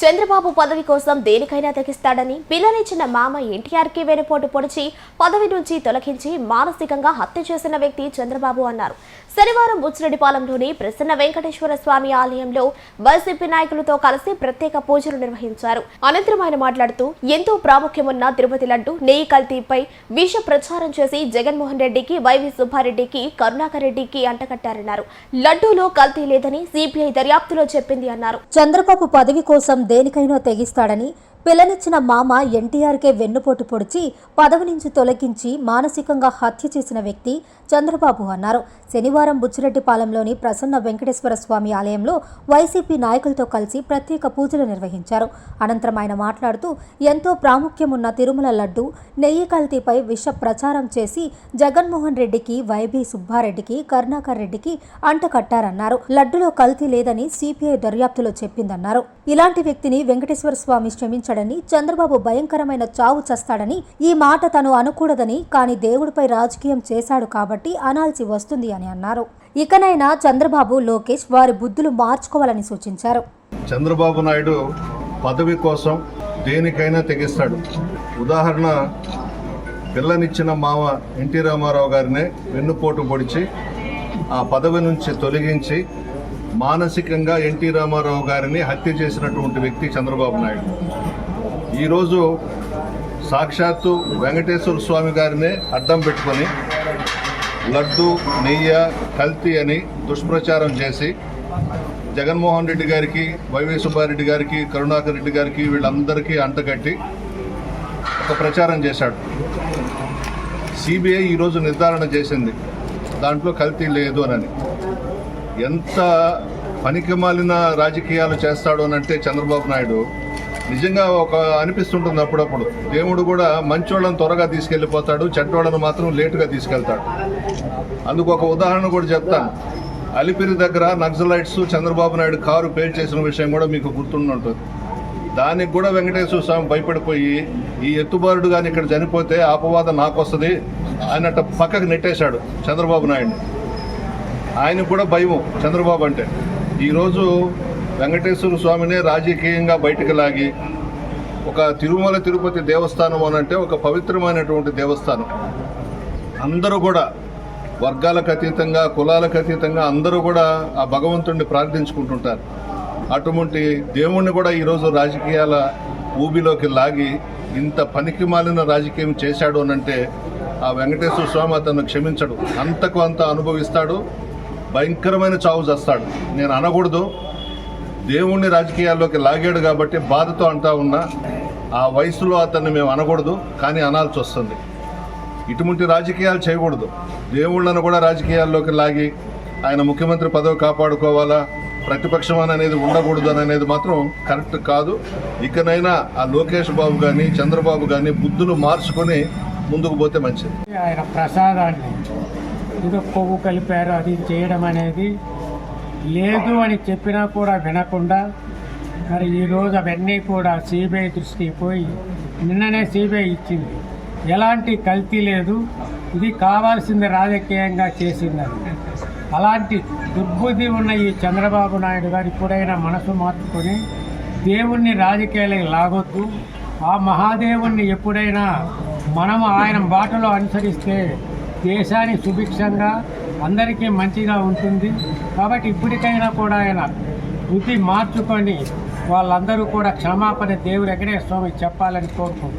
చంద్రబాబు పదవి కోసం దేనికైనా తెగిస్తాడని పిల్లనిచ్చిన మామ ఎన్టీఆర్కి వెనుపోటు పొడిచి పదవి నుంచి తొలగించి మానసికంగా హత్య చేసిన వ్యక్తి చంద్రబాబు అన్నారు. శనివారం బుచ్చిరెడ్డిపాలెంలోని ప్రసన్న వెంకటేశ్వర స్వామి ఆలయంలో వైసీపీ నాయకులతో కలిసి ప్రత్యేక పూజలు నిర్వహించారు. అనంతరం ఆయన మాట్లాడుతూ ఎంతో ప్రాముఖ్యమున్న తిరుపతి లడ్డు నెయ్యి కల్తీపై విష ప్రచారం చేసి జగన్మోహన్ రెడ్డికి, వైవి సుబ్బారెడ్డికి, కరుణాకర్ రెడ్డికి అంటకట్టారన్నారు. లడ్డూలో కల్తీ లేదని సిబిఐ దర్యాప్తులో చెప్పింది అన్నారు. చంద్రబాబు పదవి కోసం దేనికైనా తెగిస్తాడని పిల్లనిచ్చిన మామ ఎన్టీఆర్కే వెన్నుపోటు పొడిచి పదవి నుంచి తొలగించి మానసికంగా హత్య చేసిన వ్యక్తి చంద్రబాబు అన్నారు. శనివారం బుచ్చిరెడ్డిపాలెంలోని ప్రసన్న వెంకటేశ్వర స్వామి ఆలయంలో వైసీపీ నాయకులతో కలిసి ప్రత్యేక పూజలు నిర్వహించారు. అనంతరం ఆయన మాట్లాడుతూ ఎంతో ప్రాముఖ్యమున్న తిరుమల లడ్డు నెయ్యి కల్తీపై విష ప్రచారం చేసి జగన్మోహన్ రెడ్డికి, వైవి సుబ్బారెడ్డికి, కరుణాకర్ రెడ్డికి అంటకట్టారన్నారు. లడ్డులో కల్తీ లేదని సిబిఐ దర్యాప్తులో చెప్పిందన్నారు. ఇలాంటి వ్యక్తిని వెంకటేశ్వర స్వామి క్షమించడని, చంద్రబాబు భయంకరమైన చావు చస్తాడని, ఈ మాట తను అనకూడదని, కానీ దేవుడిపై రాజకీయం చేశాడు కాబట్టి అనాల్సి వస్తుంది అని అన్నారు. ఇకనైనా చంద్రబాబు, లోకేష్ వారి బుద్ధులు మార్చుకోవాలని సూచించారు. చంద్రబాబు నాయుడు పదవి కోసం దేనికైనా తెగిస్తాడు. ఉదాహరణ, పిల్లనిచ్చిన మామ ఎన్టీ రామారావు గారినే వెన్నుపోటు పొడిచి ఆ పదవి నుంచి తొలగించి మానసికంగా ఎన్టీ రామారావు గారిని హత్య చేసినటువంటి వ్యక్తి చంద్రబాబు నాయుడు. ఈరోజు సాక్షాత్తు వెంకటేశ్వర స్వామి గారినే అడ్డం పెట్టుకొని లడ్డు నెయ్య కల్తీ అని దుష్ప్రచారం చేసి జగన్మోహన్ రెడ్డి గారికి, వైవి సుబ్బారెడ్డి గారికి, కరుణాకర్ రెడ్డి గారికి వీళ్ళందరికీ అంటగట్టి ఒక ప్రచారం చేశాడు. సిబిఐ ఈరోజు నిర్ధారణ చేసింది దాంట్లో కల్తీ లేదు అని. ఎంత పనికిమాలిన రాజకీయాలు చేస్తాడు అని అంటే చంద్రబాబు నాయుడు నిజంగా ఒక అనిపిస్తుంటుంది అప్పుడప్పుడు. దేవుడు కూడా మంచోళ్ళని త్వరగా తీసుకెళ్ళిపోతాడు, చెడ్డోళ్ళను మాత్రం లేటుగా తీసుకెళ్తాడు. అందుకు ఒక ఉదాహరణ కూడా చెప్తాను. అలిపిరి దగ్గర Naxalites Chandrababu Naidu car pale చేసిన విషయం కూడా మీకు గుర్తుంటుంది. దానికి కూడా వెంకటేశ్వర స్వామి భయపడిపోయి ఈ ఎత్తుబారుడు కానీ ఇక్కడ చనిపోతే అపవాదం నాకు వస్తుంది అన్నట్టు పక్కకు నెట్టేశాడు చంద్రబాబు నాయుడిని. ఆయనకు కూడా భయము చంద్రబాబు అంటే. ఈరోజు వెంకటేశ్వర స్వామినే రాజకీయంగా బయటకు లాగి ఒక తిరుమల తిరుపతి దేవస్థానం అనంటే ఒక పవిత్రమైనటువంటి దేవస్థానం. అందరూ కూడా వర్గాలకు అతీతంగా, కులాలకు అతీతంగా అందరూ కూడా ఆ భగవంతుడిని ప్రార్థించుకుంటుంటారు. అటువంటి దేవుణ్ణి కూడా ఈరోజు రాజకీయాల ఊబిలోకి లాగి ఇంత పనికి మాలిన రాజకీయం చేశాడు అనంటే ఆ వెంకటేశ్వర స్వామి అతను క్షమించడు, అంతకు అంత అనుభవిస్తాడు, భయంకరమైన చావు చేస్తాడు. నేను అనకూడదు, దేవుణ్ణి రాజకీయాల్లోకి లాగాడు కాబట్టి బాధతో అంటా ఉన్నా. ఆ వయసులో అతన్ని మేము అనకూడదు, కానీ అనాల్సి వస్తుంది. ఇటువంటి రాజకీయాలు చేయకూడదు. దేవుళ్ళను కూడా రాజకీయాల్లోకి లాగి ఆయన ముఖ్యమంత్రి పదవి కాపాడుకోవాలా, ప్రతిపక్షం అనేది ఉండకూడదు అనేది మాత్రం కరెక్ట్ కాదు. ఇకనైనా ఆ లోకేష్ బాబు కానీ, చంద్రబాబు కానీ బుద్ధులు మార్చుకొని ముందుకు పోతే మంచిది. ఆయన ప్రసాదాన్ని ఏదో కొవ్వు కలిపారు, అది చేయడం అనేది లేదు అని చెప్పినా కూడా వినకుండా మరి ఈరోజు అవన్నీ కూడా సిబిఐ దృష్టికి పోయి నిన్ననే సిబిఐ ఇచ్చింది. ఎలాంటి కల్తీ లేదు, ఇది కావాల్సింది రాజకీయంగా చేసిందని. అలాంటి దుర్బుద్ధి ఉన్న ఈ చంద్రబాబు నాయుడు గారు ఇప్పుడైనా మనసు మార్చుకొని దేవుణ్ణి రాజకీయాలకు లాగొద్దు. ఆ మహాదేవుణ్ణి ఎప్పుడైనా మనము ఆయన బాటలో అనుసరిస్తే దేశానికి సుభిక్షంగా అందరికీ మంచిగా ఉంటుంది. కాబట్టి ఇప్పటికైనా కూడా ఆయన బుద్ధి మార్చుకొని వాళ్ళందరూ కూడా క్షమాపణ దేవుడు వెంకటేశ్వర స్వామి చెప్పాలని కోరుకుంటున్నాను.